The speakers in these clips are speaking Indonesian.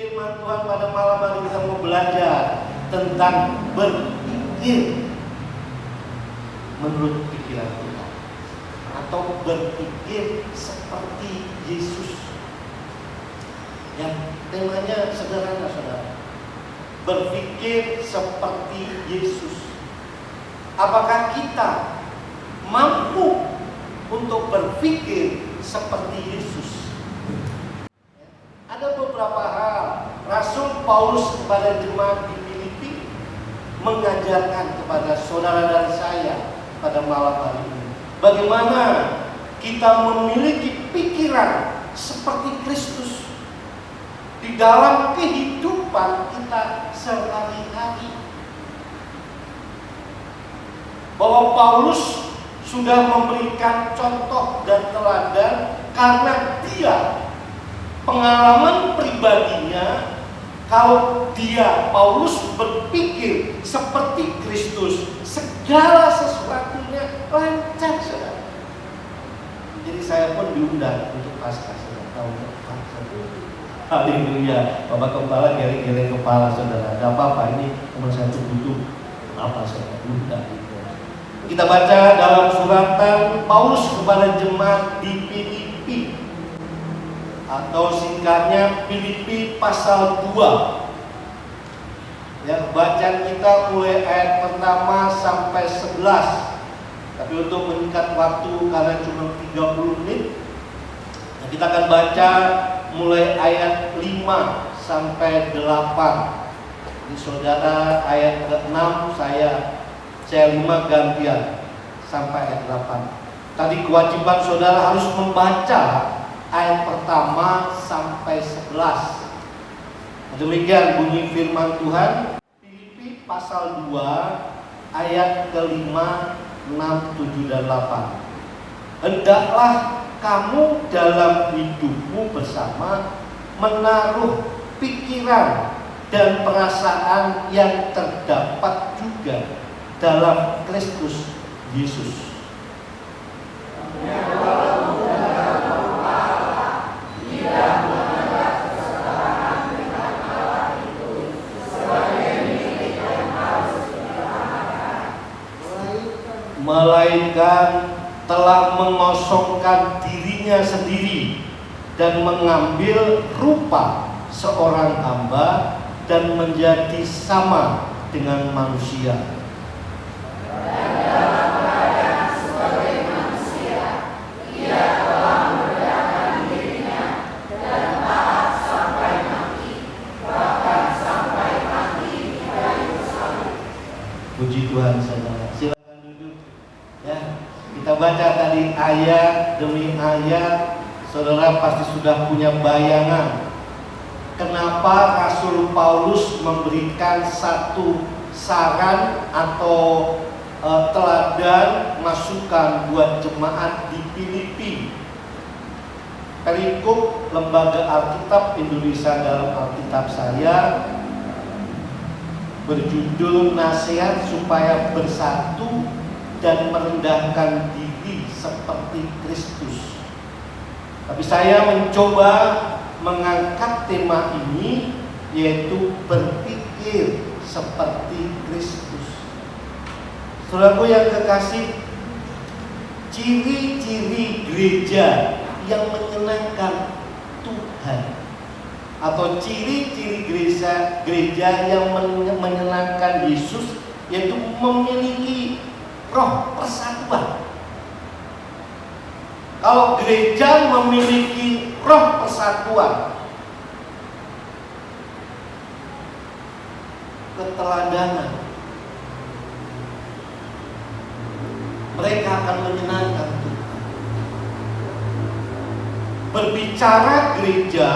Firman Tuhan pada malam hari kita mau belajar tentang berpikir menurut pikiran Tuhan atau berpikir seperti Yesus. Ya, temanya sederhana, saudara. Berpikir seperti Yesus. Apakah kita mampu untuk berpikir seperti Yesus? Ada beberapa hal Rasul Paulus kepada jemaat di Filipi mengajarkan kepada saudara dan saya pada malam hari ini. Bagaimana kita memiliki pikiran seperti Kristus di dalam kehidupan kita sehari-hari. Bahwa Paulus sudah memberikan contoh dan teladan karena dia pengalaman pribadinya, kalau dia Paulus berpikir seperti Kristus, segala sesuatunya lancar, saudara. Jadi saya pun diundang untuk Paskah, saudara. Tahu haleluya. Bapak kepala geleng-geleng kepala, saudara. Ada apa-apa, ini cuma saya butuh apa, saudara. Undang. Kita baca dalam suratan Paulus kepada jemaat di Filipi, atau singkatnya Filipi pasal 2. Ya, bacaan kita mulai ayat pertama sampai 11. Tapi untuk menyingkat waktu karena cuma 30 menit, kita akan baca mulai ayat 5 sampai 8. Ini saudara ayat ke-6, saya 5 gantian sampai ayat 8. Tadi kewajiban saudara harus membaca ayat pertama sampai 11. Demikian bunyi firman Tuhan, Filipi pasal 2 ayat ke-5, 6, 7 dan 8. Hendaklah kamu dalam hidupmu bersama menaruh pikiran dan perasaan yang terdapat juga dalam Kristus Yesus. Melainkan telah mengosongkan dirinya sendiri dan mengambil rupa seorang hamba dan menjadi sama dengan manusia. Puji Tuhan, saudara. Silakan duduk. Ya, kita baca tadi ayat demi ayat. Saudara pasti sudah punya bayangan kenapa Rasul Paulus memberikan satu saran atau teladan masukan buat jemaat di Filipi. Perikop Lembaga Alkitab Indonesia dalam Alkitab saya berjudul nasihat supaya bersatu dan merendahkan diri seperti Kristus. Tapi saya mencoba mengangkat tema ini, yaitu berpikir seperti Kristus. Saudaraku yang kekasih, ciri-ciri gereja yang menyenangkan Tuhan atau ciri-ciri gereja yang menyenangkan Yesus, yaitu memiliki roh persatuan. Kalau gereja memiliki roh persatuan, keteladanan, mereka akan menyenangkan Tuhan. Berbicara gereja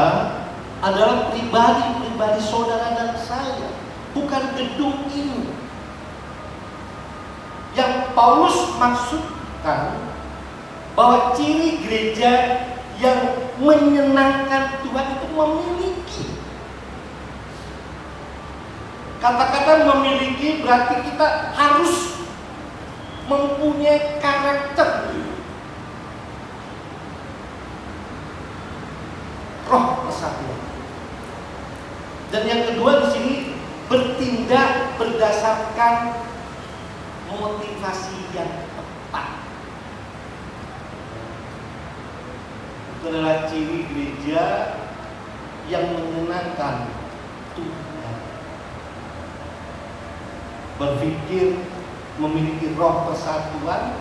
adalah pribadi-pribadi saudara dan saya, bukan gedung ini. Yang Paulus maksudkan bahwa ciri gereja yang menyenangkan Tuhan itu memiliki. Kata-kata memiliki berarti kita harus mempunyai karakter, roh persatuan. Dan yang kedua di sini, bertindak berdasarkan motivasi yang tepat. Itu adalah ciri gereja yang menyenangkan Tuhan. Berpikir, memiliki roh persatuan,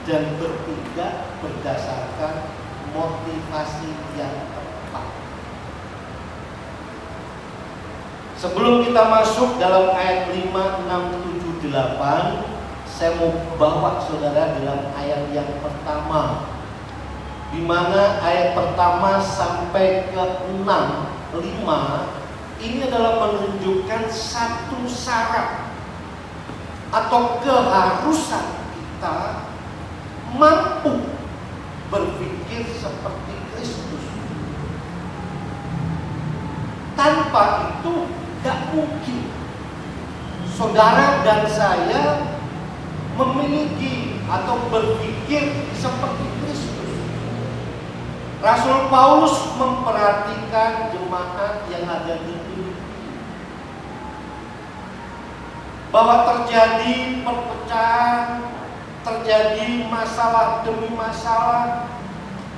dan bertindak berdasarkan motivasi yang tepat. Sebelum kita masuk dalam ayat 5, 6, 7, 8, saya mau bawa saudara dalam ayat yang pertama, di mana ayat pertama sampai ke 6, 5 ini adalah menunjukkan satu syarat atau keharusan kita mampu berpikir seperti Kristus. Tanpa itu tidak mungkin saudara dan saya memiliki atau berpikir seperti Kristus. Rasul Paulus memperhatikan jemaat yang ada di Filipi, bahwa terjadi perpecahan, terjadi masalah demi masalah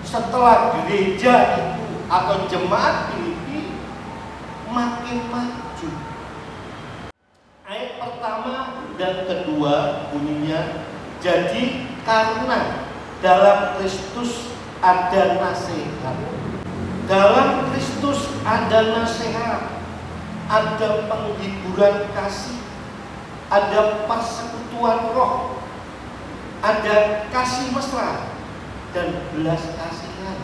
setelah gereja itu atau jemaat Filipi makin maju. Ayat pertama dan kedua bunyinya, jadi karena dalam Kristus ada nasihat. Dalam Kristus ada nasihat, ada penghiburan kasih, ada persekutuan roh, ada kasih mesra dan belas kasihan.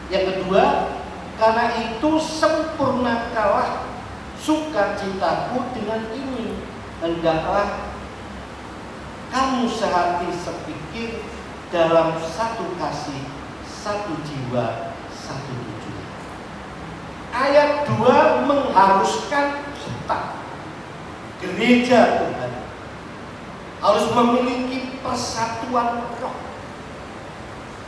Yang kedua, karena itu sempurnakalah sukacitaku dengan ini, hendaklah kamu sehati sepikir dalam satu kasih, satu jiwa, satu tujuan. Ayat 2 mengharuskan kita, gereja Tuhan, harus memiliki persatuan roh.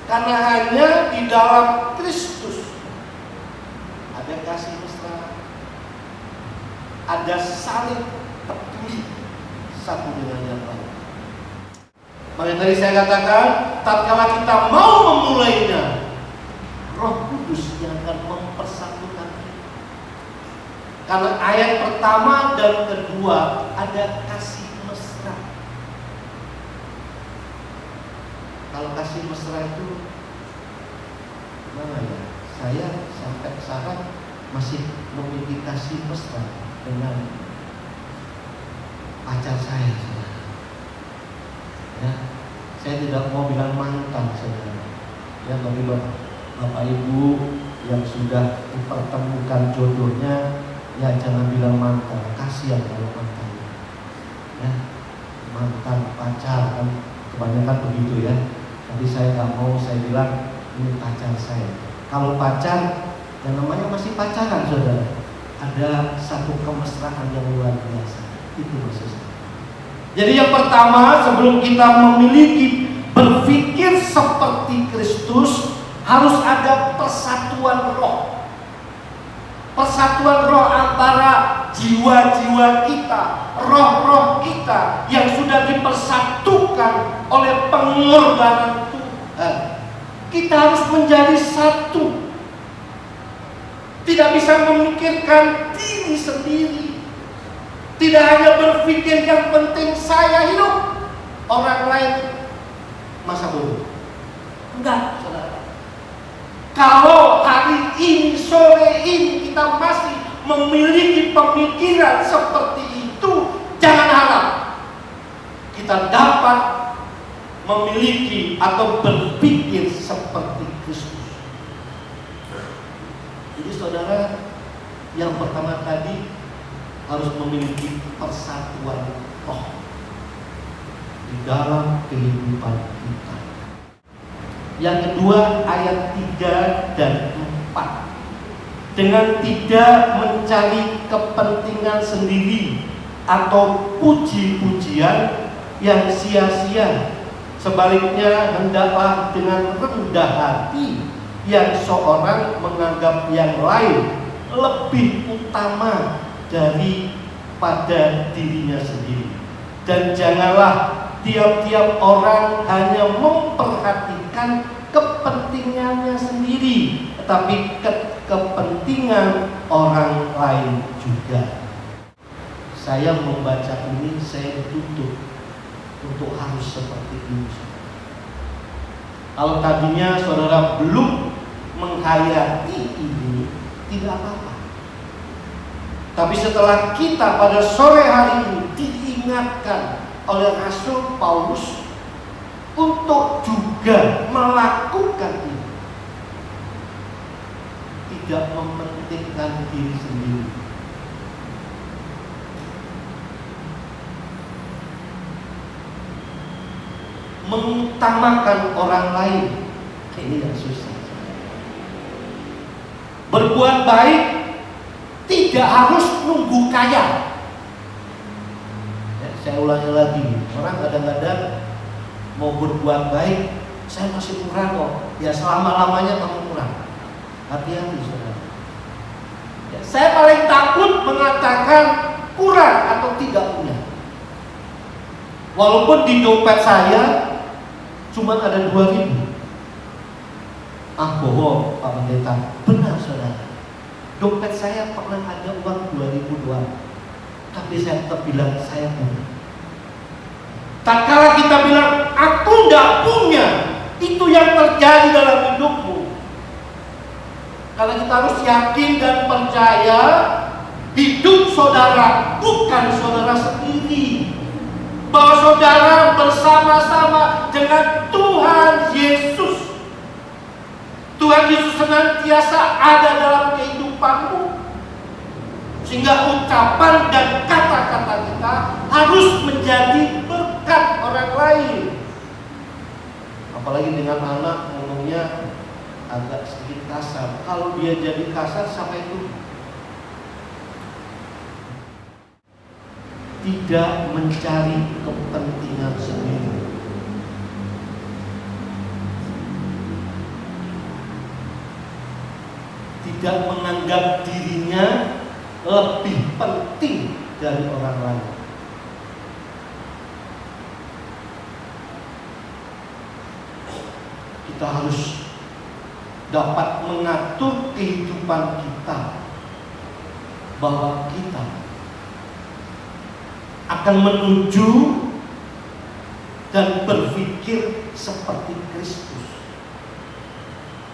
Karena hanya di dalam Kristus ada kasih mesra, ada saling peduli satu dengan yang lain. Maka tadi saya katakan, tatkala kita mau memulainya, Roh Kudus yang akan mempersatukan kita. Karena ayat pertama dan kedua ada kasih mesra. Kalau kasih mesra itu gimana ya? Saya sampai sekarang masih memiliki kasih mesra dengan pacar saya, saudara. Ya, saya tidak mau bilang mantan, saudara. Ya, bagi Bapak Ibu yang sudah dipertemukan jodohnya, ya jangan bilang mantan, kasihan kalau mantan. Ya, mantan pacar kan kebanyakan begitu ya. Tapi saya nggak mau, saya bilang ini pacar saya. Kalau pacar, yang namanya masih pacaran, saudara, ada satu kemesraan yang luar biasa. Itu maksud saya. Jadi yang pertama, sebelum kita memiliki berpikir seperti Kristus, harus ada persatuan roh. Persatuan roh antara jiwa-jiwa kita, roh-roh kita yang sudah dipersatukan oleh pengorbanan Tuhan. Kita harus menjadi satu. Tidak bisa memikirkan diri sendiri. Tidak hanya berpikir yang penting saya hidup, orang lain masa bodoh. Enggak, saudara. Kalau hari ini, sore ini kita masih memiliki pemikiran seperti itu, jangan harap kita dapat memiliki atau berpikir seperti Kristus. Jadi saudara, yang pertama tadi harus memiliki persatuan roh di dalam kehidupan kita. Yang kedua, ayat 3 dan 4. Dengan tidak mencari kepentingan sendiri atau puji-pujian yang sia-sia. Sebaliknya, hendaklah dengan rendah hati yang seorang menganggap yang lain lebih utama daripada dirinya sendiri. Dan janganlah tiap-tiap orang hanya memperhatikan kepentingannya sendiri, tetapi kepentingan orang lain juga. Saya membaca ini, saya dituntut untuk harus seperti ini. Kalau tadinya saudara belum menghayati ini, tidak apa-apa. Tapi setelah kita pada sore hari ini diingatkan oleh Rasul Paulus untuk juga melakukan ini, tidak mementingkan diri sendiri, mengutamakan orang lain. Ini yang susah. Berbuat baik tidak harus nunggu kaya. Ya, saya ulangi lagi, orang kadang-kadang mau berbuat baik, saya masih kurang kok. Ya selama-lamanya kamu kurang. Hati-hati saudara. Ya, saya paling takut mengatakan kurang atau tidak punya. Walaupun di dompet saya cuma ada 2.000. Bohong Pak Pendeta. Benar saudara, dompet saya pernah ada uang 2.000 doang, tapi saya tetap bilang saya punya. Tak kala kita bilang aku tidak punya, itu yang terjadi dalam hidupmu. Karena kita harus yakin dan percaya hidup saudara bukan saudara sendiri, bahwa saudara bersama-sama dengan Tuhan Yesus. Tuhan Yesus senantiasa ada dalam kehidupanmu, sehingga ucapan dan kata-kata kita harus menjadi berkat orang lain. Apalagi dengan anak ngomongnya agak sedikit kasar. Kalau dia jadi kasar, siapa itu? Tidak mencari kepentingan sendiri. Tidak menganggap dirinya lebih penting dari orang lain. Kita harus dapat mengatur kehidupan kita, bahwa kita akan menuju dan berpikir seperti Kristus.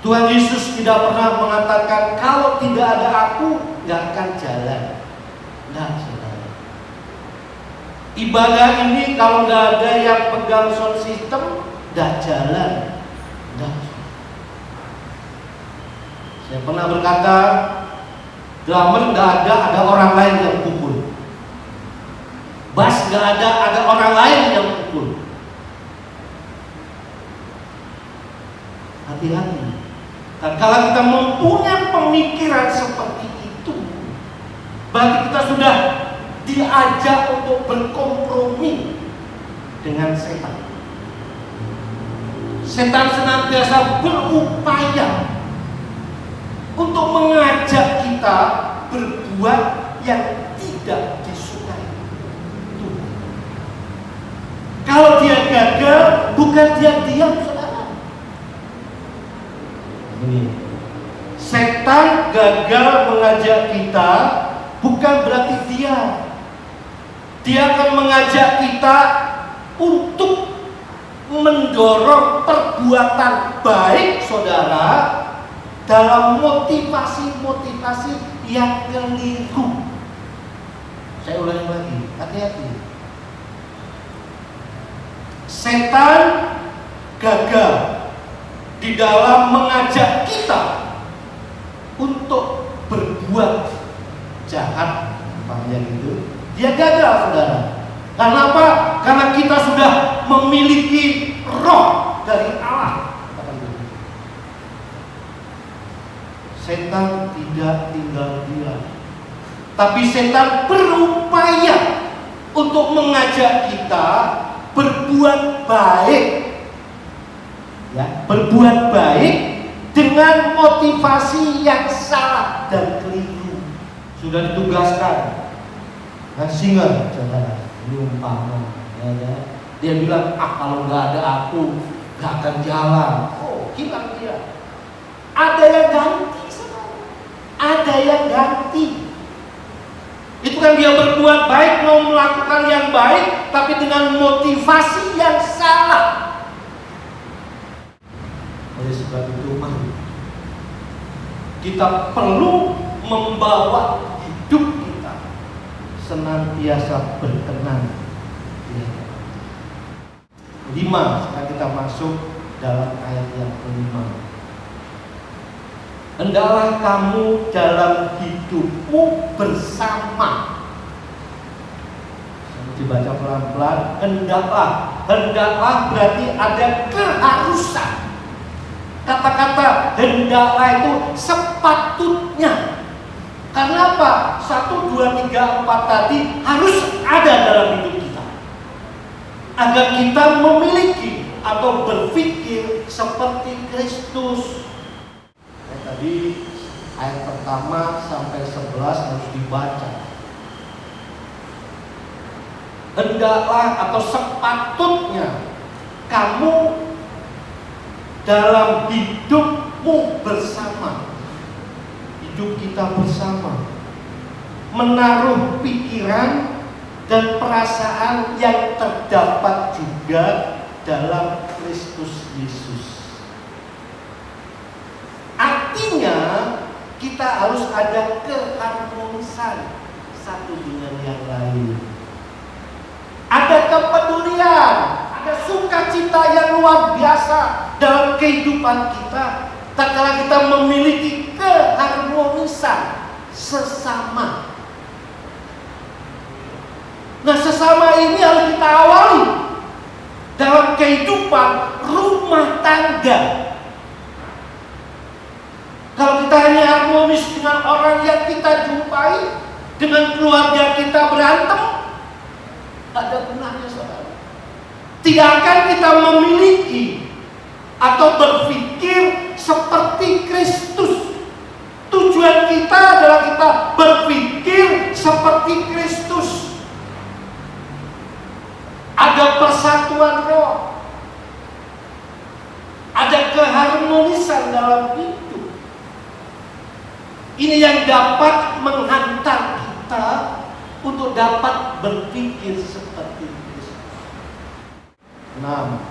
Tuhan Yesus tidak pernah mengatakan kalau tidak ada aku gak akan jalan. Nah, saudara, ibadah ini kalau gak ada yang pegang sound system, gak jalan. Nah, saya pernah berkata, drummer gak ada orang lain yang pukul. Bass gak ada orang lain yang pukul. Hati-hati. Dan kalau kita mempunyai pemikiran seperti itu, berarti kita sudah diajak untuk berkompromi dengan setan. Setan senantiasa berupaya untuk mengajak kita berbuat yang tidak disukai Tuhan. Kalau dia gagal, bukan dia diam, saudara. Setan gagal mengajak kita, bukan berarti dia akan mengajak kita untuk mendorong perbuatan baik saudara dalam motivasi-motivasi yang keliru. Saya ulangi lagi, hati-hati. Setan gagal di dalam mengajak kita untuk berbuat jahat, panjang itu, dia gagal, saudara. Karena apa? Karena kita sudah memiliki roh dari Allah. Setan tidak tinggal diam, tapi setan berupaya untuk mengajak kita berbuat baik. Ya, berbuat baik dengan motivasi yang salah dan keliru. sudah ditugaskan singer, saudara, ini umpama, ya. Dia bilang, kalau nggak ada aku, nggak akan jalan. Oh, hilang dia. Ada yang ganti, saudara. Ada yang ganti. Itu kan dia berbuat baik, mau melakukan yang baik, tapi dengan motivasi yang salah. Oleh sebab itu, mari kita perlu membawa hidup kita senantiasa berkenan. 5, sekarang kita masuk dalam ayat yang kelima. Hendaklah kamu dalam hidupmu bersama. Dibaca pelan-pelan. Hendaklah berarti ada keharusan. Kata-kata hendaklah itu sepatutnya. Karena apa? 1, 2, 3, 4 tadi harus ada dalam hidup kita, agar kita memiliki atau berpikir seperti Kristus. Tadi ayat pertama sampai 11 harus dibaca. Hendaklah atau sepatutnya kamu dalam hidupmu bersama, hidup kita bersama, menaruh pikiran dan perasaan yang terdapat juga dalam Kristus Yesus. Artinya kita harus ada keharmonisan satu dengan yang lain. Ada kepedulian, ada sukacita yang luar biasa dalam kehidupan kita. Tak kala kita memiliki keharmonisan sesama. Nah, sesama ini harus kita awali dalam kehidupan rumah tangga. Kalau kita hanya harmonis dengan orang yang kita jumpai, dengan keluarga kita berantem, ada gunanya, saudara. Tidak akan kita memiliki atau berpikir seperti Kristus. Tujuan kita adalah kita berpikir seperti Kristus. Ada persatuan roh, ada keharmonisan dalam hidup. Ini yang dapat menghantar kita untuk dapat berpikir seperti Kristus. 6.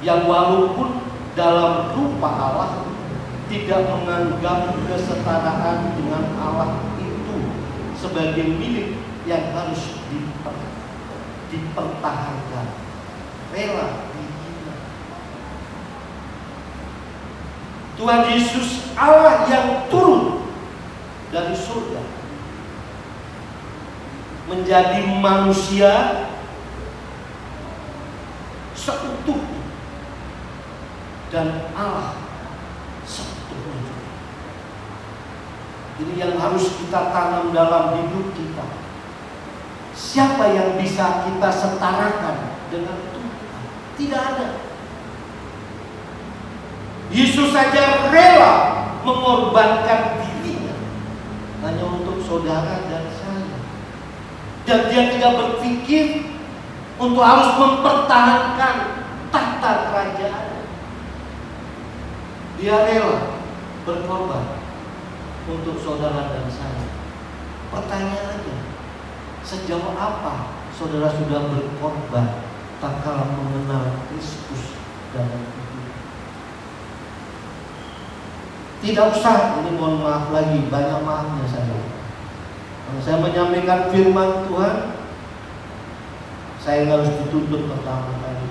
Yang walaupun dalam rupa Allah tidak menganggap kesetaraan dengan Allah itu sebagai milik yang harus dipertahankan, rela dihina. Tuhan Yesus Allah yang turun dari surga menjadi manusia seutuhnya dan Allah seutuhnya. Ini yang harus kita tanam dalam hidup kita. Siapa yang bisa kita setarakan dengan Tuhan? Tidak ada. Yesus saja rela mengorbankan dirinya hanya untuk saudara dan saya. Dan dia tidak berpikir untuk harus mempertahankan tahta kerajaan. Dia rela berkorban untuk saudara dan saya. Pertanyaannya, sejauh apa saudara sudah berkorban tak kalah mengenal Kristus dalam hidup? Tidak usah, ini mohon maaf lagi, banyak maafnya saya. Kalau saya menyampaikan firman Tuhan, saya harus dituntut pertama kali.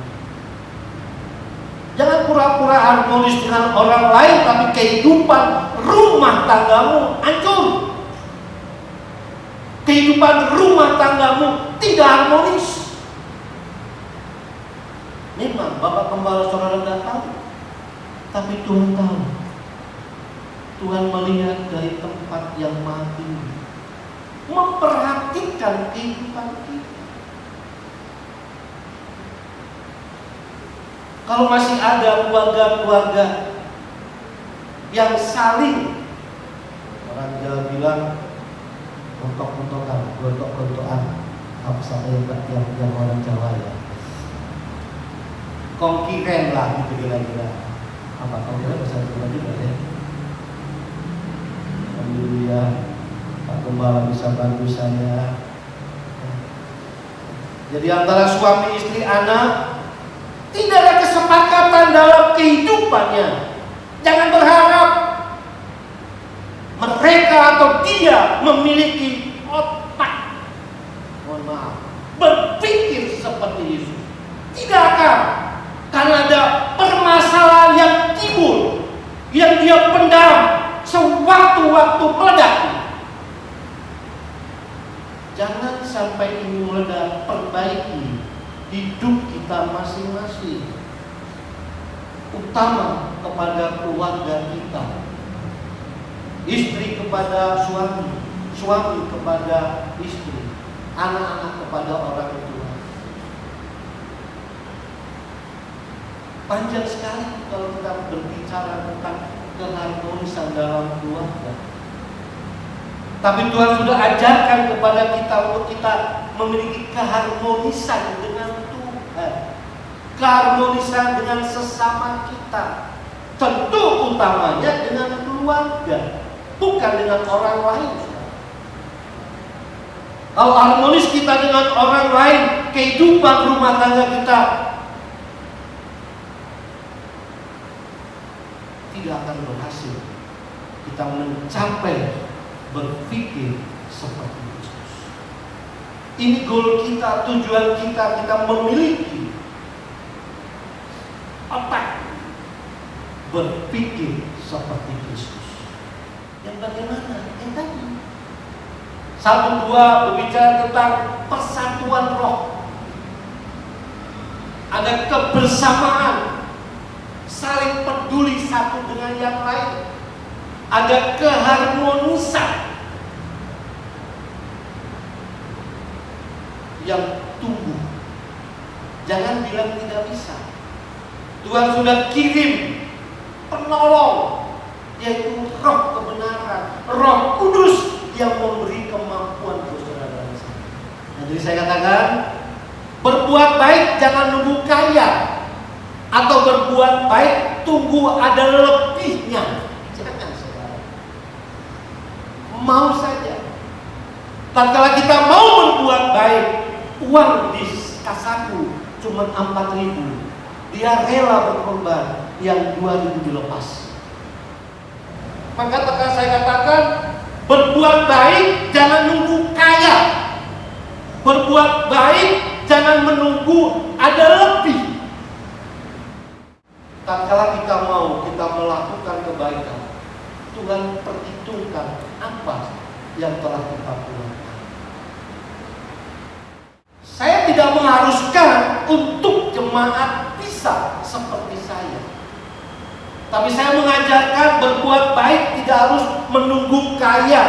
Jangan pura-pura harmonis dengan orang lain, tapi kehidupan rumah tanggamu hancur. Kehidupan rumah tanggamu tidak harmonis. Memang Bapak Gembala saudara tidak tahu, tapi Tuhan tahu. Tuhan melihat dari tempat yang maha tinggi, memperhatikan kehidupan kita. Kalau masih ada keluarga-keluarga yang saling, orang Jawa bilang gontok-gontokan, gontok-gontokan, apa saja yang orang Jawa ya, konkiren lah gitu kira-kira. Apa konkiren bahasa Jawa juga ya? Alhamdulillah Pak Gembala bisa bantu saya. Jadi antara suami istri anak tidak ada kesepakatan dalam kehidupannya. Jangan berharap mereka atau dia memiliki otak, mohon maaf, berpikir seperti Yesus. Tidak akan. Karena ada permasalahan yang timbul, yang dia pendam sewaktu-waktu meledak. Jangan sampai ini meledak. Perbaiki hidup kita masing-masing, utama kepada keluarga kita, istri kepada suami, suami kepada istri, anak-anak kepada orang tua. Panjang sekali kalau kita berbicara tentang keharmonisan dalam keluarga. Tapi Tuhan sudah ajarkan kepada kita untuk kita memiliki keharmonisan dengan Tuhan, keharmonisan dengan sesama kita, tentu utamanya dengan keluarga, bukan dengan orang lain. Kalau harmonis kita dengan orang lain, kehidupan rumah tangga kita tidak akan berhasil. Kita mencapai berpikir seperti Yesus. Ini goal kita, tujuan kita, kita memiliki otak berpikir seperti Yesus. Yang bagaimana? Yang tadi 1-2 berbicara tentang persatuan roh. Ada kebersamaan, saling peduli satu dengan yang lain. Ada keharmonisan yang tumbuh. Jangan bilang tidak bisa. Tuhan sudah kirim penolong, yaitu Roh kebenaran, Roh Kudus yang memberi kemampuan untuk saudara dan saya. Nah, jadi saya katakan, berbuat baik jangan nunggu kaya, atau berbuat baik tunggu ada lebihnya. Jangan saudara. Mau saja. Tatkala kita mau berbuat baik, uang di kasaku cuma 4.000, dia rela berkorban, yang 2.000 dilepas. Maka tekan saya katakan, berbuat baik jangan nunggu kaya. Berbuat baik jangan menunggu ada lebih. Tatkala kita mau kita melakukan kebaikan, Tuhan perhitungkan apa yang telah kita lakukan. Saya tidak mengharuskan untuk jemaat bisa seperti saya. Tapi saya mengajarkan berbuat baik tidak harus menunggu kaya,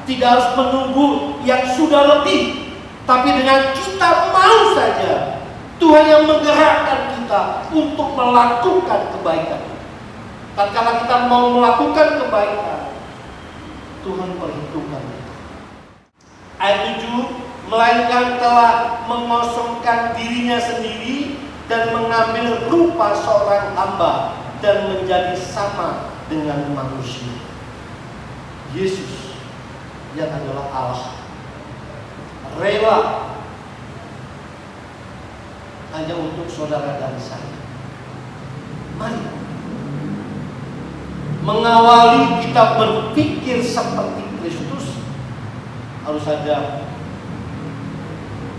tidak harus menunggu yang sudah lebih. Tapi dengan kita mau saja, Tuhan yang menggerakkan kita untuk melakukan kebaikan. Tatkala kita mau melakukan kebaikan, Tuhan perhitungkan kita. Ayat 7, melainkan telah mengosongkan dirinya sendiri dan mengambil rupa seorang hamba dan menjadi sama dengan manusia. Yesus yang adalah Allah rela hanya untuk saudara dan saya. Mari mengawali kita berpikir seperti Kristus, harus ada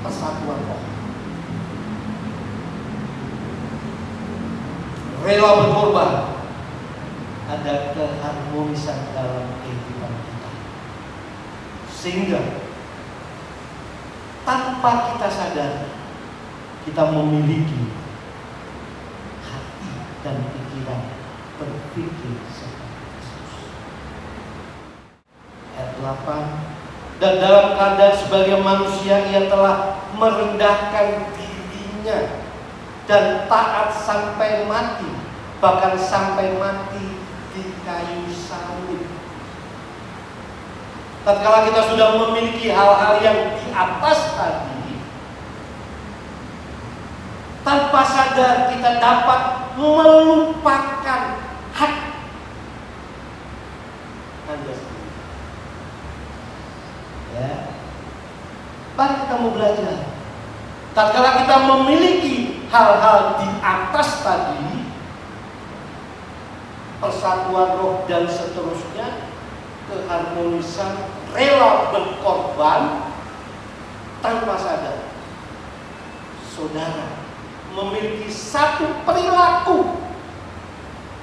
persatuan roh. Rela berkorban, ada keharmonisan dalam kehidupan kita. Sehingga tanpa kita sadar, kita memiliki hati dan pikiran berpikir seperti Yesus. Ayat 8, dan dalam keadaan sebagai manusia ia telah merendahkan dirinya dan taat sampai mati, bahkan sampai mati di di kayu salib. Tatkala kita sudah memiliki hal-hal yang di atas tadi, tanpa sadar kita dapat melupakan hak Anda sendiri. Ya, mari kita mau belajar. Tatkala kita memiliki hal-hal di atas tadi, persatuan roh dan seterusnya, keharmonisan, rela berkorban, tanpa sadar saudara memiliki satu perilaku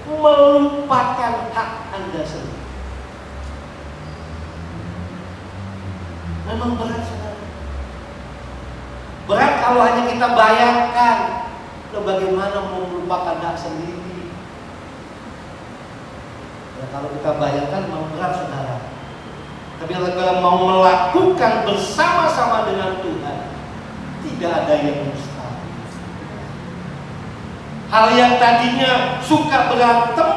melupakan hak Anda sendiri. Memang berat, saudara. Berat kalau hanya kita bayangkan bagaimana melupakan hak sendiri. Ya, kalau kita bayangkan memang berat, saudara. Tapi kalau mau melakukan bersama-sama dengan Tuhan, tidak ada yang mustahil. Hal yang tadinya suka berantem,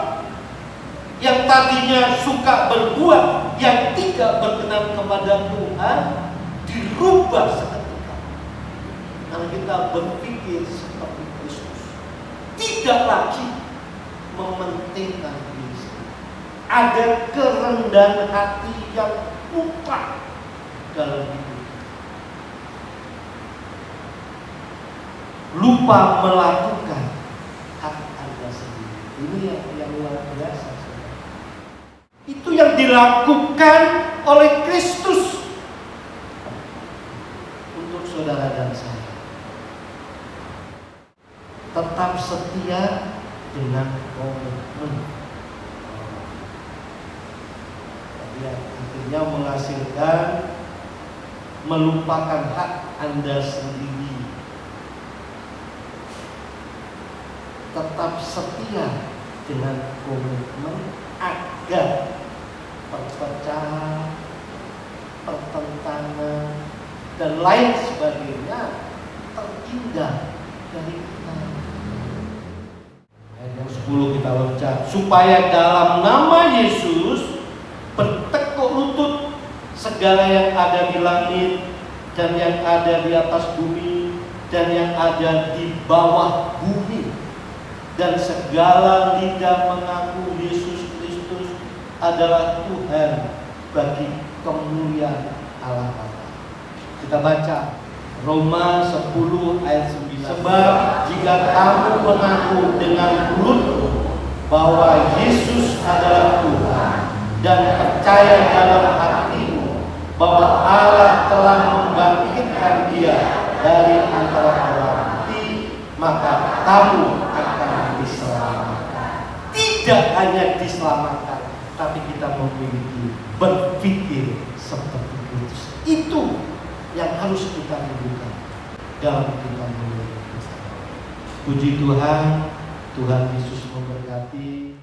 yang tadinya suka berbuat yang tidak berkenan kepada Tuhan, dirubah seketika. Karena kita berpikir seperti Kristus, tidak lagi mementingkan diri sendiri. Ada kerendahan hati yang mutlak dalam hidup. Lupa melakukan hak Anda sendiri. Ini yang luar biasa. Itu yang dilakukan oleh Kristus untuk saudara dan saya. Tetap setia dengan komitmen. Artinya menghasilkan melupakan hak Anda sendiri. Tetap setia dengan komitmen agar perpecahan, pertentangan, dan lain sebagainya terhindar dari kita. Ayat yang 10 kita baca, supaya dalam nama Yesus bertekuk lutut segala yang ada di langit dan yang ada di atas bumi dan yang ada di bawah bumi, dan segala lidah mengaku Yesus Kristus adalah Tuhan bagi kemuliaan Allah Bapa. Kita baca Roma 10 ayat 9. Sebab jika kamu mengaku dengan mulutmu bahwa Yesus adalah Tuhan dan percaya dalam hatimu bahwa Allah telah membangkitkan Dia dari antara orang mati, maka kamu akan diselamatkan. Tidak hanya diselamatkan, tapi kita memiliki berpikir seperti Kristus. Itu yang harus kita lakukan dalam kita memiliki. Puji Tuhan, Tuhan Yesus memberkati.